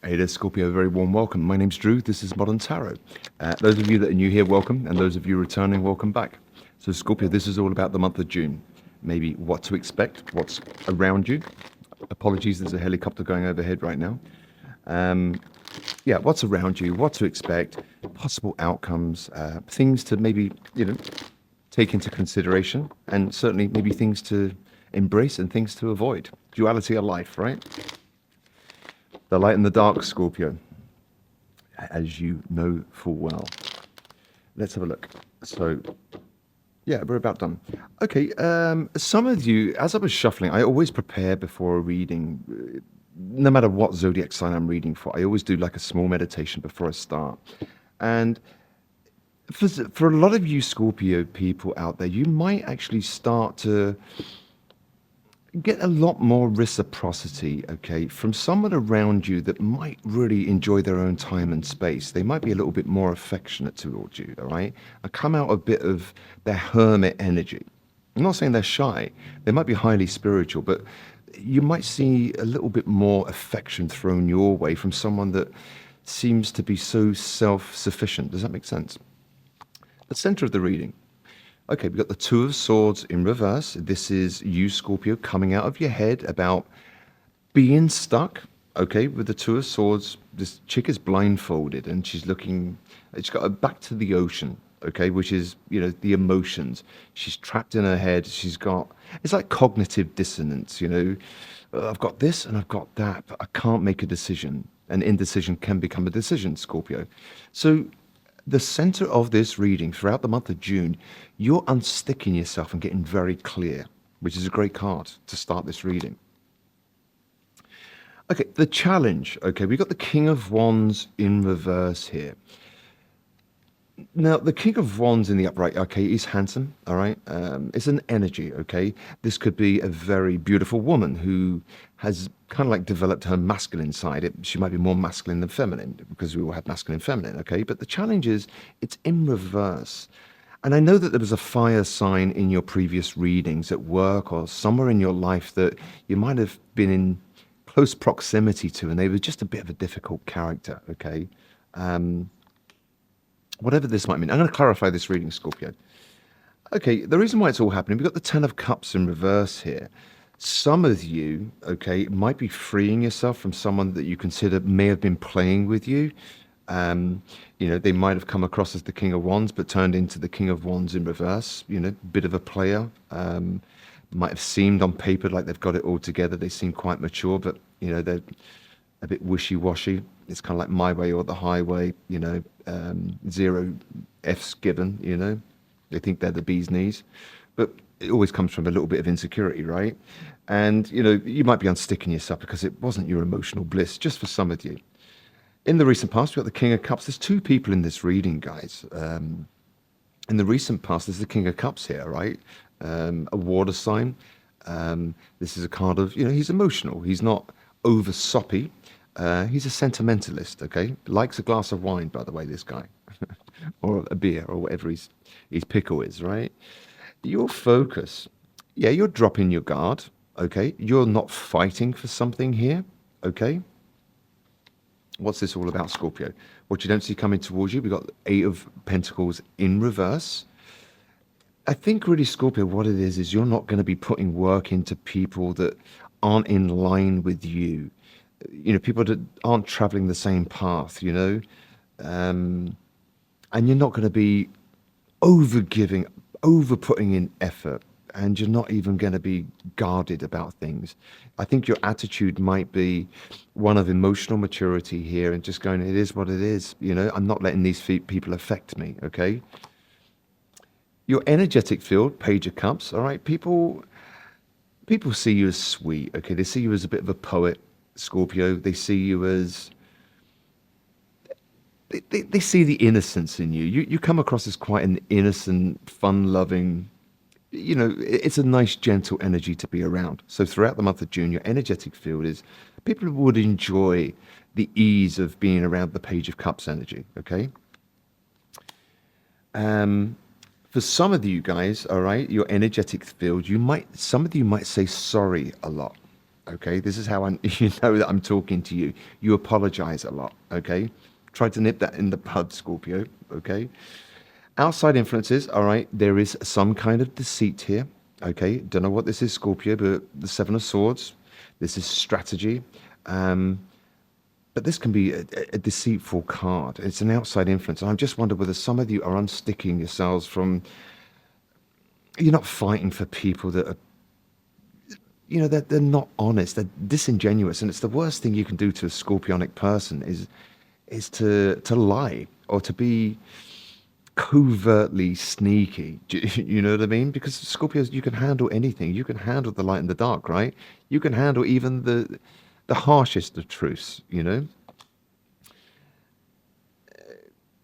Hey there, Scorpio. Very warm welcome. My name's Drew. This is Modern Tarot. Those of you that are new here, welcome. And those of you returning, welcome back. So, Scorpio, this is all about the month of June. Maybe what to expect, what's around you. Apologies, there's a helicopter going overhead right now. Yeah, what's around you, what to expect, possible outcomes, things to maybe, take into consideration, and certainly maybe things to embrace and things to avoid. Duality of life, right? The light and the dark, Scorpio, as you know full well. Let's have a look. So, yeah, we're about done. Okay, some of you, as I was shuffling, I always prepare before a reading, no matter what zodiac sign I'm reading for. I always do like a small meditation before I start. And for a lot of you Scorpio people out there, you might actually start to get a lot more reciprocity, okay, from someone around you that might really enjoy their own time and space. They might be a little bit more affectionate towards you, all right? And come out a bit of their hermit energy. I'm not saying they're shy. They might be highly spiritual, but you might see a little bit more affection thrown your way from someone that seems to be so self-sufficient. Does that make sense? The center of the reading. Okay, we've got the Two of Swords in reverse. This is you, Scorpio, coming out of your head about being stuck. Okay, with the Two of Swords, this chick is blindfolded and she's got her back to the ocean, okay, which is, the emotions. She's trapped in her head. It's like cognitive dissonance, I've got this and I've got that, but I can't make a decision. An indecision can become a decision, Scorpio. So, the center of this reading throughout the month of June, you're unsticking yourself and getting very clear, which is a great card to start this reading. Okay, the challenge. Okay, we've got the King of Wands in reverse here. Now, the King of Wands in the upright, okay, is handsome, all right? It's an energy, okay? This could be a very beautiful woman who has kind of like developed her masculine side. She might be more masculine than feminine because we all have masculine and feminine, okay? But the challenge is it's in reverse. And I know that there was a fire sign in your previous readings at work or somewhere in your life that you might have been in close proximity to, and they were just a bit of a difficult character, okay? Whatever this might mean. I'm going to clarify this reading, Scorpio. Okay, the reason why it's all happening, we've got the Ten of Cups in reverse here. Some of you, okay, might be freeing yourself from someone that you consider may have been playing with you. They might have come across as the King of Wands, but turned into the King of Wands in reverse, bit of a player. Might have seemed on paper like they've got it all together. They seem quite mature, but, they're a bit wishy-washy. It's kind of like my way or the highway, zero F's given, They think they're the bee's knees. But it always comes from a little bit of insecurity, right? And, you might be unsticking yourself because it wasn't your emotional bliss, just for some of you. In the recent past, we've got the King of Cups. There's two people in this reading, guys. In the recent past, there's the King of Cups here, right? A water sign. This is a card of, he's emotional. He's not over soppy. He's a sentimentalist, okay? Likes a glass of wine, by the way, this guy. Or a beer, or whatever his pickle is, right? Your focus, yeah, you're dropping your guard, okay? You're not fighting for something here, okay? What's this all about, Scorpio? What you don't see coming towards you, we've got Eight of Pentacles in reverse. I think really, Scorpio, what it is you're not going to be putting work into people that aren't in line with you. People that aren't traveling the same path, and you're not going to be over-giving, over-putting in effort, and you're not even going to be guarded about things. I think your attitude might be one of emotional maturity here and just going, it is what it is, I'm not letting these people affect me, okay? Your energetic field, Page of Cups, all right, people see you as sweet, okay? They see you as a bit of a poet, Scorpio. They see you as they see the innocence in you. You come across as quite an innocent, fun-loving, it's a nice, gentle energy to be around. So throughout the month of June, your energetic field is people would enjoy the ease of being around the Page of Cups energy, okay? For some of you guys, all right, your energetic field, some of you might say sorry a lot, Okay, this is how I you know that I'm talking to you. You apologize a lot. Okay, try to nip that in the bud, Scorpio. Okay, outside influences. All right, there is some kind of deceit here. Okay, don't know what this is, Scorpio, but the Seven of Swords. This is strategy. Um, but this can be a deceitful card. It's an outside influence. And I just wonder whether some of you are unsticking yourselves from. You're not fighting for people that are, they're not honest. They're disingenuous, and it's the worst thing you can do to a scorpionic person is to lie or to be covertly sneaky. You know what I mean? Because Scorpios, you can handle anything. You can handle the light and the dark, right? You can handle even the harshest of truths.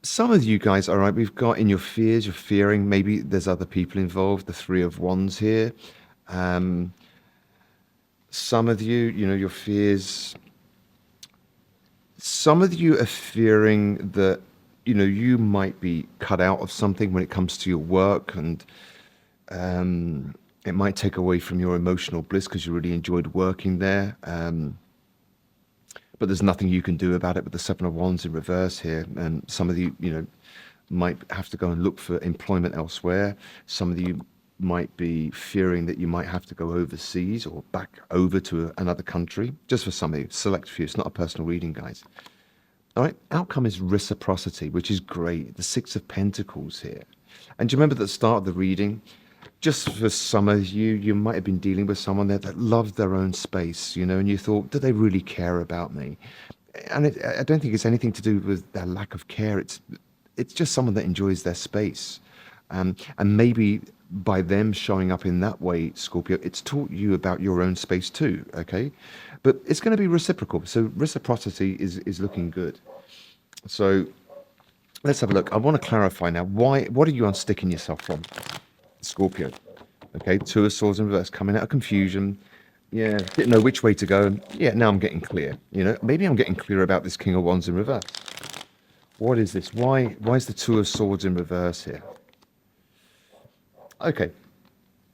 Some of you guys, all right, we've got in your fears, you're fearing maybe there's other people involved. The Three of Wands here. Um, some of you, your fears. Some of you are fearing that, you might be cut out of something when it comes to your work, and it might take away from your emotional bliss because you really enjoyed working there. But there's nothing you can do about it with the Seven of Wands in reverse here. And some of you, might have to go and look for employment elsewhere. Some of you might be fearing that you might have to go overseas or back over to another country. Just for some of you, select few. It's not a personal reading, guys. All right, outcome is reciprocity, which is great. The Six of Pentacles here. And do you remember at the start of the reading, just for some of you, you might have been dealing with someone there that loved their own space, and you thought, do they really care about me? And I don't think it's anything to do with their lack of care. It's just someone that enjoys their space. And maybe by them showing up in that way, Scorpio, it's taught you about your own space too, okay? But it's going to be reciprocal. So reciprocity is looking good. So let's have a look. I want to clarify now. What are you unsticking yourself from, Scorpio? Okay, Two of Swords in reverse, coming out of confusion. Yeah, didn't know which way to go. Yeah, now I'm getting clear. Maybe I'm getting clear about this King of Wands in reverse. What is this? Why is the Two of Swords in reverse here? Okay,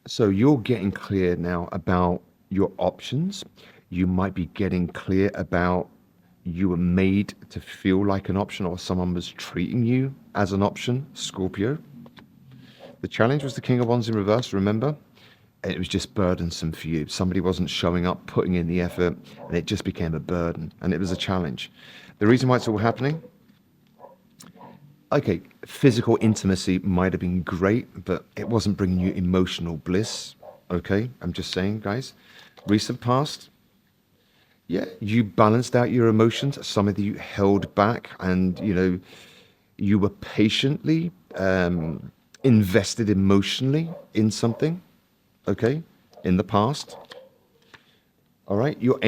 so you're getting clear now about your options. You might be getting clear about you were made to feel like an option, or someone was treating you as an option, Scorpio. The challenge was the King of Wands in reverse, remember? And it was just burdensome for you. Somebody wasn't showing up, putting in the effort, and it just became a burden, and it was a challenge. The reason why it's all happening, okay, physical intimacy might have been great, but it wasn't bringing you emotional bliss. Okay, I'm just saying, guys. Recent past, yeah, you balanced out your emotions. Some of you held back, and you were patiently invested emotionally in something. Okay, in the past. All right, your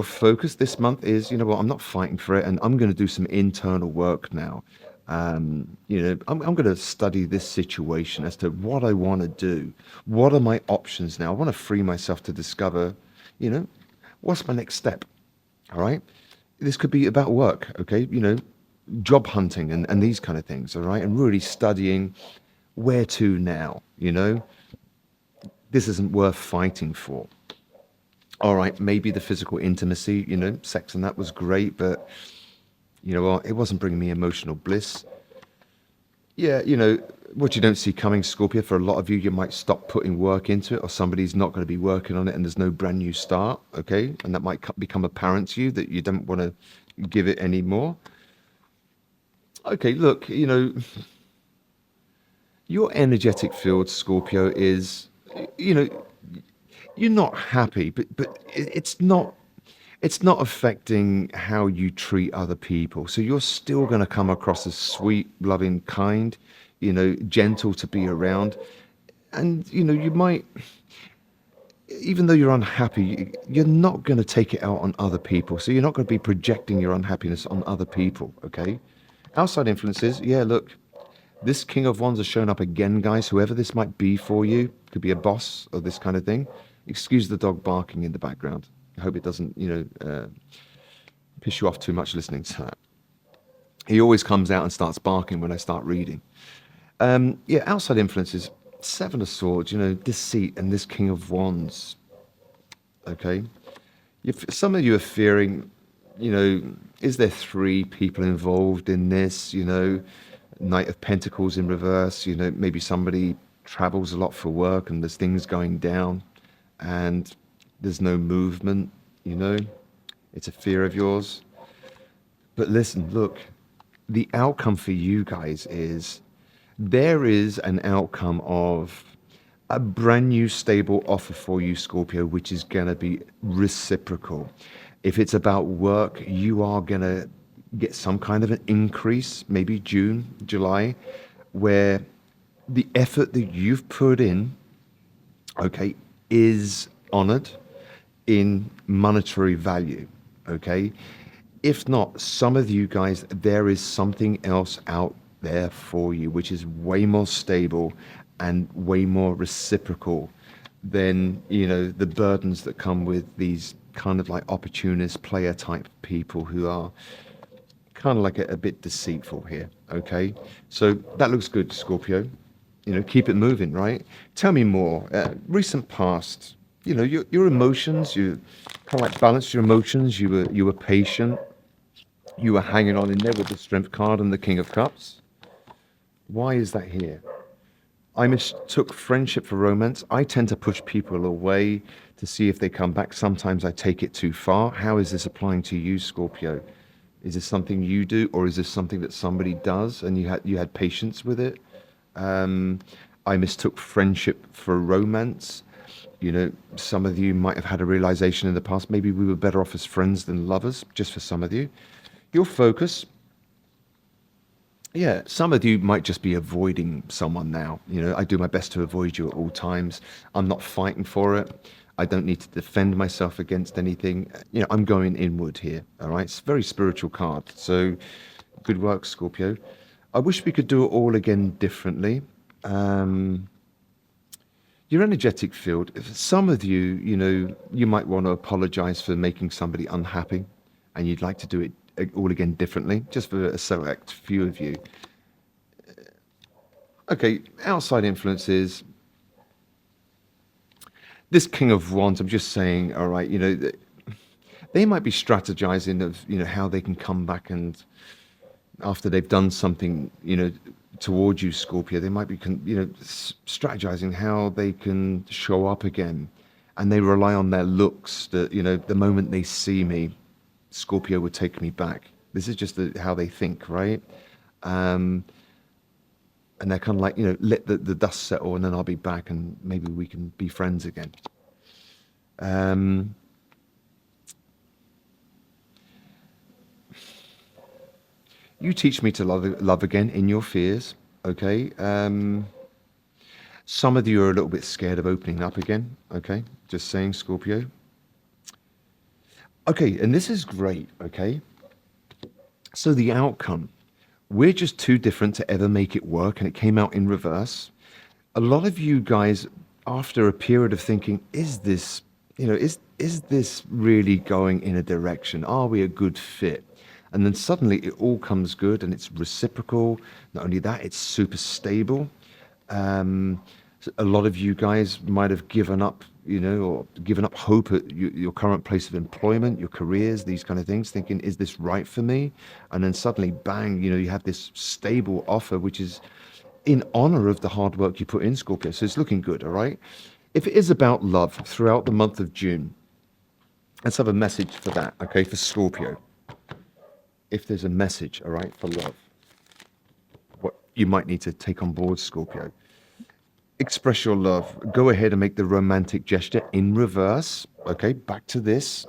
focus this month is, I'm not fighting for it, and I'm going to do some internal work now. I'm going to study this situation as to what I want to do. What are my options now? I want to free myself to discover, what's my next step? All right. This could be about work. Okay. Job hunting and these kind of things. All right. And really studying where to now, this isn't worth fighting for. All right. Maybe the physical intimacy, sex and that was great, but it wasn't bringing me emotional bliss. Yeah, what you don't see coming, Scorpio, for a lot of you, you might stop putting work into it, or somebody's not going to be working on it and there's no brand new start, okay? And that might become apparent to you that you don't want to give it anymore. Okay, look, your energetic field, Scorpio, is, you're not happy, but it's not affecting how you treat other people. So you're still going to come across as sweet, loving, kind, gentle to be around. And, you might, even though you're unhappy, you're not going to take it out on other people. So you're not going to be projecting your unhappiness on other people, okay? Outside influences, yeah, look, this King of Wands has shown up again, guys. Whoever this might be for you, could be a boss or this kind of thing. Excuse the dog barking in the background. I hope it doesn't, piss you off too much listening to that. He always comes out and starts barking when I start reading. Yeah, outside influences, Seven of Swords, deceit, and this King of Wands. Okay. Some of you are fearing, is there three people involved in this? Knight of Pentacles in reverse. Maybe somebody travels a lot for work and there's things going down and there's no movement. It's a fear of yours. But listen, look, the outcome for you guys is there is an outcome of a brand new stable offer for you, Scorpio, which is going to be reciprocal. If it's about work, you are going to get some kind of an increase, maybe June, July, where the effort that you've put in, okay, is honored in monetary value, okay? If not, some of you guys, there is something else out there for you, which is way more stable and way more reciprocal than, the burdens that come with these kind of like opportunist player type people who are kind of like a bit deceitful here, okay? So that looks good, Scorpio. Keep it moving, right? Tell me more. Recent past, your emotions, you kind of like balanced your emotions. You were patient. You were hanging on in there with the Strength card and the King of Cups. Why is that here? I mistook friendship for romance. I tend to push people away to see if they come back. Sometimes I take it too far. How is this applying to you, Scorpio? Is this something you do, or is this something that somebody does and you had patience with it? I mistook friendship for romance. Some of you might have had a realization in the past, maybe we were better off as friends than lovers, just for some of you. Your focus, yeah, some of you might just be avoiding someone now. I do my best to avoid you at all times. I'm not fighting for it. I don't need to defend myself against anything. I'm going inward here, all right? It's a very spiritual card. So good work, Scorpio. I wish we could do it all again differently. Your energetic field, if some of you, you might want to apologize for making somebody unhappy and you'd like to do it all again differently, just for a select few of you. Okay, outside influences. This King of Wands, I'm just saying, all right, they might be strategizing of, how they can come back and after they've done something, towards you, Scorpio, they might be, strategizing how they can show up again. And they rely on their looks that, the moment they see me, Scorpio would take me back. This is just how they think, right? And they're kind of like, let the dust settle and then I'll be back and maybe we can be friends again. You teach me to love again in your fears, okay? Some of you are a little bit scared of opening up again, okay? Just saying, Scorpio. Okay, and this is great, okay? So the outcome, we're just too different to ever make it work, and it came out in reverse. A lot of you guys, after a period of thinking, is this really going in a direction? Are we a good fit? And then suddenly it all comes good and it's reciprocal. Not only that, it's super stable. So a lot of you guys might have given up, or given up hope at your current place of employment, your careers, these kind of things, thinking, is this right for me? And then suddenly, bang, you have this stable offer, which is in honor of the hard work you put in, Scorpio. So it's looking good, all right? If it is about love throughout the month of June, let's have a message for that, okay, for Scorpio. If there's a message, all right, for love, what you might need to take on board, Scorpio. Express your love. Go ahead and make the romantic gesture in reverse. Okay, back to this.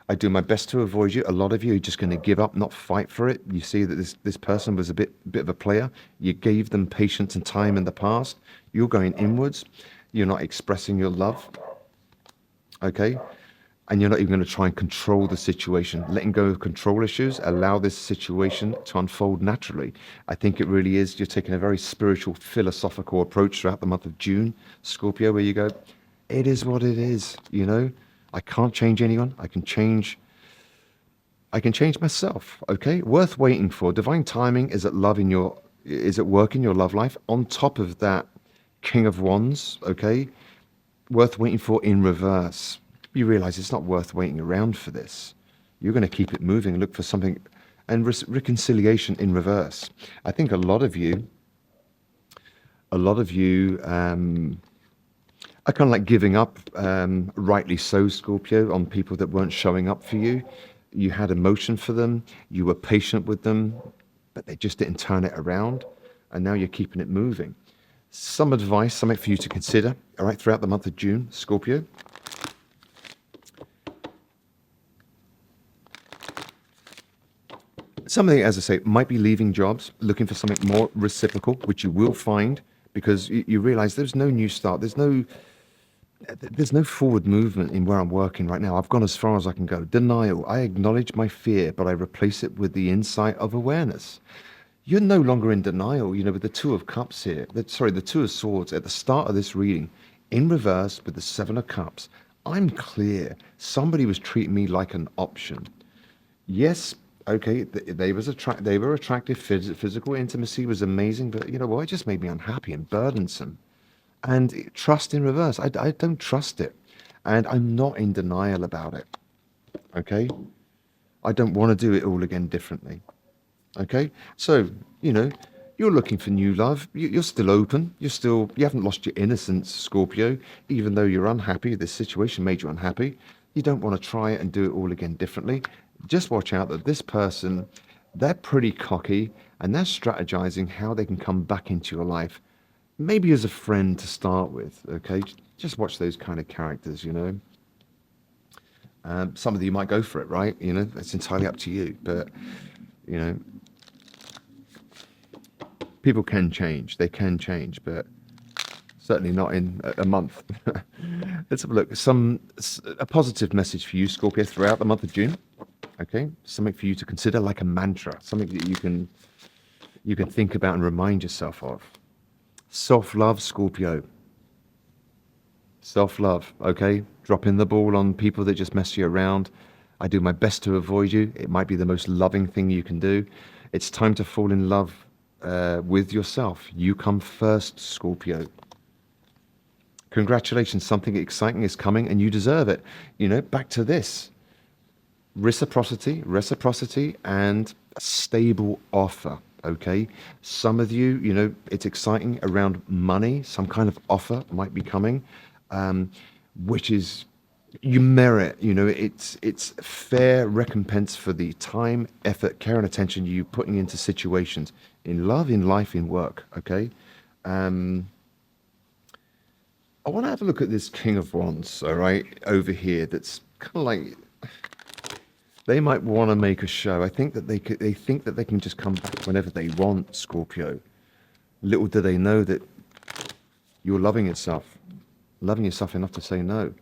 I do my best to avoid you. A lot of you are just going to give up, not fight for it. You see that this person was a bit of a player. You gave them patience and time in the past. You're going inwards. You're not expressing your love. Okay? And you're not even going to try and control the situation. Letting go of control issues, allow this situation to unfold naturally. I think it really is. You're taking a very spiritual, philosophical approach throughout the month of June, Scorpio, where you go, it is what it is, I can't change anyone. I can change myself, okay? Worth waiting for. Divine timing is at work in your love life. On top of that, King of Wands, okay? Worth waiting for in reverse. You realize it's not worth waiting around for this. You're going to keep it moving, look for something, and reconciliation in reverse. I think a lot of you are kind of like giving up, rightly so, Scorpio, on people that weren't showing up for you. You had emotion for them, you were patient with them, but they just didn't turn it around, and now you're keeping it moving. Some advice, something for you to consider, all right, throughout the month of June, Scorpio. Something, as I say, might be leaving jobs, looking for something more reciprocal, which you will find because you realize there's no new start, there's no forward movement in where I'm working right now. I've gone as far as I can go. Denial. I acknowledge my fear, but I replace it with the insight of awareness. You're no longer in denial, with the Two of Cups here. The Two of Swords at the start of this reading, in reverse with the Seven of Cups. I'm clear. Somebody was treating me like an option. Yes, okay, they were attractive. Physical intimacy was amazing, but you know what? It just made me unhappy and burdensome. And trust in reverse. I don't trust it. And I'm not in denial about it. Okay? I don't want to do it all again differently. Okay? So, you're looking for new love. You're still open. You haven't lost your innocence, Scorpio, even though you're unhappy. This situation made you unhappy. You don't want to try it and do it all again differently. Just watch out that this person, they're pretty cocky and they're strategizing how they can come back into your life. Maybe as a friend to start with, okay? Just watch those kind of characters. Some of you might go for it, right? It's entirely up to you. But, you know, people can change. They can change, but certainly not in a month. Let's have a look. A positive message for you, Scorpio, throughout the month of June. Okay? Something for you to consider like a mantra, something that you can think about and remind yourself of. Self-love, Scorpio. Self-love, okay? Dropping the ball on people that just mess you around. I do my best to avoid you. It might be the most loving thing you can do. It's time to fall in love with yourself. You come first, Scorpio. Congratulations, something exciting is coming and you deserve it. Back to this. Reciprocity, and a stable offer. Okay, some of you, it's exciting around money. Some kind of offer might be coming, which is you merit. It's fair recompense for the time, effort, care, and attention you putting into situations in love, in life, in work. Okay, I want to have a look at this King of Wands. All right, over here. That's kind of like. They might want to make a show. I think that they think that they can just come back whenever they want, Scorpio. Little do they know that you're loving yourself enough to say no.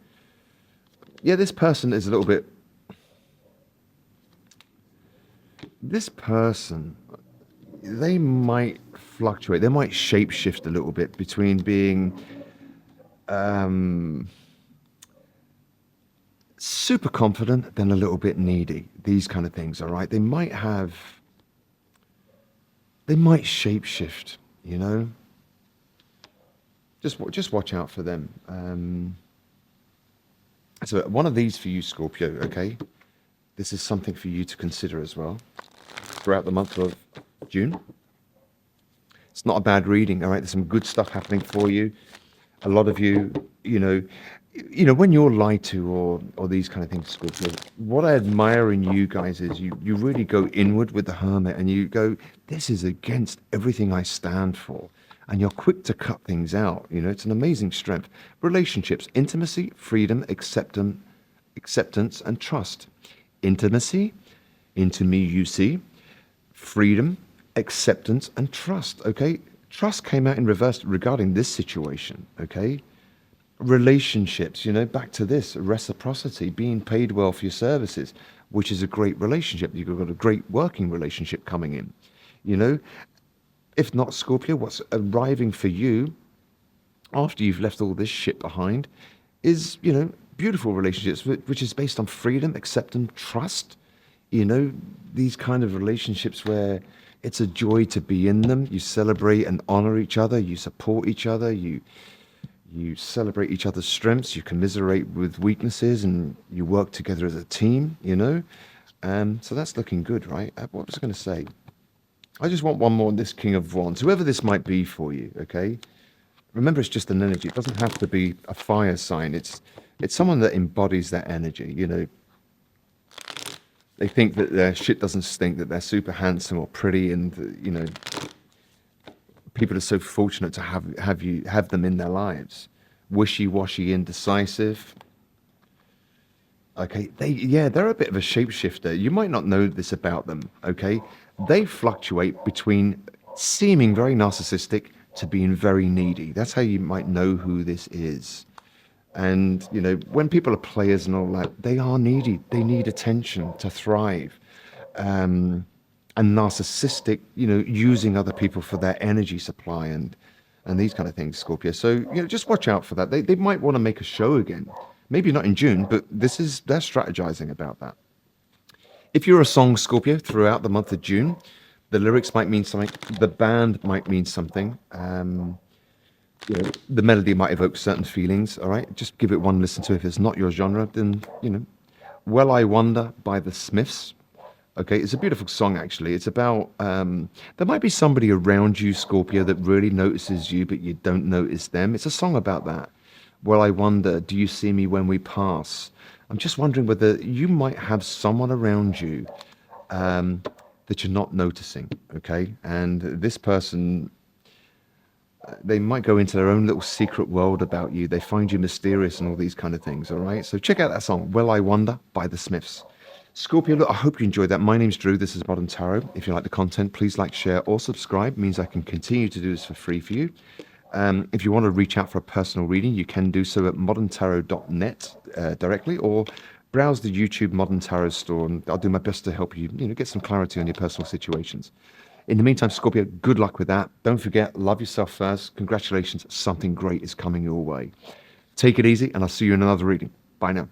Yeah, this person is a little bit. This person, they might fluctuate. They might shapeshift a little bit between being. Super confident, then a little bit needy. These kind of things, all right? They might shapeshift, Just watch out for them. So one of these for you, Scorpio, okay? This is something for you to consider as well throughout the month of June. It's not a bad reading, all right? There's some good stuff happening for you. A lot of you, when you're lied to or these kind of things, Scorpio, what I admire in you guys is you really go inward with the Hermit and you go, this is against everything I stand for. And you're quick to cut things out. It's an amazing strength. Relationships, intimacy, freedom, acceptance, and trust. Intimacy, into me you see. Freedom, acceptance, and trust, okay? Trust came out in reverse regarding this situation, okay? Relationships, back to this, reciprocity, being paid well for your services, which is a great relationship. You've got a great working relationship coming in, If not, Scorpio, what's arriving for you after you've left all this shit behind is, beautiful relationships, which is based on freedom, acceptance, trust, these kind of relationships where it's a joy to be in them. You celebrate and honor each other. You support each other. You You celebrate each other's strengths, you commiserate with weaknesses, and you work together as a team, you know? So that's looking good, right? What was I going to say? I just want one more on this King of Wands, whoever this might be for you, okay? Remember, it's just an energy. It doesn't have to be a fire sign. It's someone that embodies that energy, you know? They think that their shit doesn't stink, that they're super handsome or pretty, and, you know, people are so fortunate to have them in their lives. Wishy-washy, indecisive. Okay, they're a bit of a shapeshifter. You might not know this about them. Okay, they fluctuate between seeming very narcissistic to being very needy. That's how you might know who this is. And you know, when people are players and all that, they are needy. They need attention to thrive. And narcissistic, you know, using other people for their energy supply and these kind of things, Scorpio. So, you know, just watch out for that. They might want to make a show again. Maybe not in June, but they're strategizing about that. If you're a song, Scorpio, throughout the month of June, the lyrics might mean something. The band might mean something. You know, the melody might evoke certain feelings. All right, just give it one listen to. If it's not your genre, then you know, "Well I Wonder" by the Smiths. Okay, it's a beautiful song, actually. It's about, there might be somebody around you, Scorpio, that really notices you, but you don't notice them. It's a song about that. Well, I wonder, do you see me when we pass? I'm just wondering whether you might have someone around you that you're not noticing, okay? And this person, they might go into their own little secret world about you. They find you mysterious and all these kind of things, all right? So check out that song, Well, I Wonder by the Smiths. Scorpio, look, I hope you enjoyed that. My name's Drew. This is Modern Tarot. If you like the content, please like, share, or subscribe. It means I can continue to do this for free for you. If you want to reach out for a personal reading, you can do so at moderntarot.net directly, or browse the YouTube Modern Tarot store, and I'll do my best to help you, you know, get some clarity on your personal situations. In the meantime, Scorpio, good luck with that. Don't forget, love yourself first. Congratulations, something great is coming your way. Take it easy, and I'll see you in another reading. Bye now.